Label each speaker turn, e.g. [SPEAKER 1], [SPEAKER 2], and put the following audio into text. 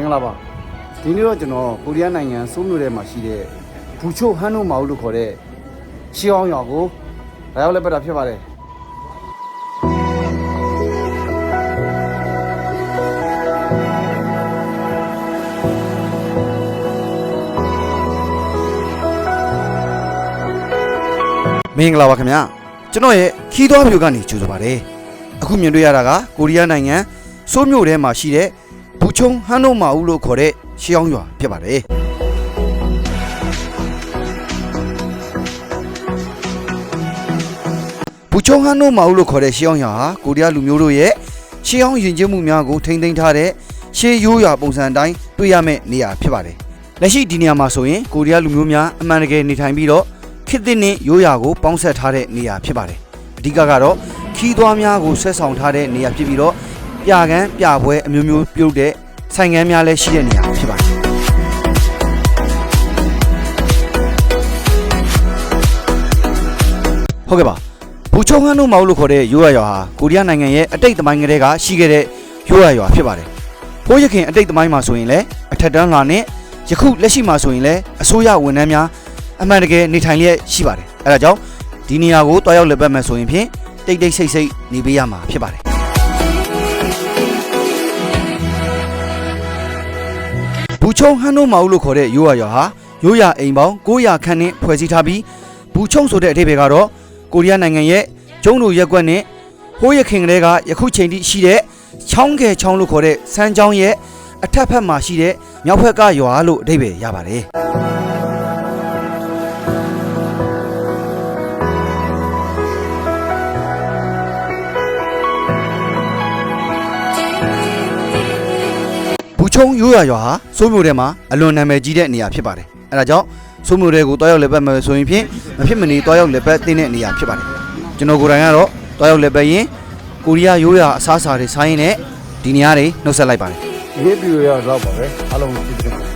[SPEAKER 1] င်္ဂလာပါဒီနေ့တော့ကျွန်တော်ကိုရီးယားနိုင်ငံစိုးမြို့ထဲမှာရှိတဲ့ဘူချိုဟန်နိုမာဦးလို့ခေါ်တဲ့ရှီအောင်ရွာကိုလာရောက်လက်ပတ်တာဖြစ်ပါတယ်မင်္ဂလာပါခင်ဗျာကျွန်တော်ရဲ့ခီးသွွားမျိုးကနေကြိုဆိုပါတယ်အခုမြင်တွေ့ရတာကကိုရီးယားနိုင်ငံစိုးမြို့ထဲမှာရှိတဲ့ဘူချုံဟန်နိုမာဦးလို့ခေါ်တဲ့ရှီအောင်ရွာဖြစ်ပါတယ်ဘူချုံဟန်နိုမာဦးလို့ခေါ်တဲ့ရှီအောင်ရွာဟာကိုရီးယားလူမျိုးတို့ရဲ့ရှီအောင်ယဉ်ကျေးမှုများကိုထိန်းသိမ်းထားတဲ့ရှေးရိုးရာပုံစံအတိုင်းတွေ့ရမယ့်နေရာဖြစ်ပါတယ်လက်ရှိဒီနေရာမှာဆိုရင်ကိုရီးယားလူမျိုးများအမှန်တကယ်နေထိုင်ပြီးတော့ခေတ်သစ်နဲ့ရိုးရာကိုပေါင်းဆက်ထားတဲ့နေရာဖြစ်ပါတယ်အဓိကကတော့ခီးသွွားများကိုဆွဲဆောင်ထားတဲ့နေရာဖြစ်ပြီးတော့ပြကန်းပြပွဲအမျိုးမျိုးပြုတ်တဲ့ဆိုင်ငန်းများလည်းရှိတဲ့နေရာဖြစ်ပါတယ်ဟုတ်ကဲ့ပါဘူချုံဟန်နိုမာဦးလို့ခေါ်တဲ့ရိုးရာရွာဟာကိုရီးယားနိုင်ငံရဲ့အတိတ်သမိုင်းကလေးကရှိခဲ့တဲ့ရိုးရာရွာဖြစ်ပါတယ်ဘိုးရခင်အတိတ်သမိုင်းမှာဆိုရင်လည်းအထက်တန်းလာနဲ့ယခုလက်ရှိမှာဆိုရင်လည်းအစိုးရဝန်ထမ်းများအမှန်တကယ်နေထိုင်လျက်ရှိပါတယ်အဲဒါကြောင့်ဒီနေရာကိုတွားရောက်လက်ပတ်မယ်ဆိုရင်ဖြင့်တိတ်တိတ်ဆိတ်ဆိတ်နေပေးရမှာဖြစ်ပါတယ်ဘူချုံဟန်နိုမာဦးလို့ခေါ်တဲ့ရိုးရာရွာဟာရိုးရာအိမ်ပေါင်း900ခန့်နဲ့ဖွဲ့စည်းထားပြီးဘူချုံဆိုတဲ့အဓိပ္ပာယ်ကတော့ကိုရီးယားနိုင်ငံရဲ့ကျုံးတို့ရက်ကွက်နဲ့ဟိုးရခင်ကလေးကယခုချိန်ထိရှိတဲ့ချောင်းငယ်ချောင်းလို့ခေါ်တဲ့စမ်းချောင်းရဲ့အထက်ဘက်မှာရှိတဲ့မြောက်ဘက်ကရွာလို့အဓိပ္ပာယ်ရပါတယ်ဘူချုံရိုးရာရွာဟာစိုးမြို့ထဲမှာအလွန်နာမည်ကြီးတဲ့နေရာဖြစ်ပါတယ်အဲဒါကြောင့်စိုးမြို့ထဲကိုတွားရောက်လက်ပတ်မယ်ဆိုရင်ဖြင့်မဖြစ်မနေတွားရောက်လက်ပတ်သင့်တဲ့နေရာဖြစ်ပါတယ်ကျွန်တော်ကိုယ်တိုင်ကတော့တွားရောက်လက်ပတ်ရင်ကိုရီးယားရိုးရာအစားအစာတွေစားရင်းနဲ့ဒီနေရာတွေနှုတ်ဆက်လိုက်ပါတယ်ဒီဗီဒီယိုရတော့ပါပဲအားလုံးကြည့်ကြပါ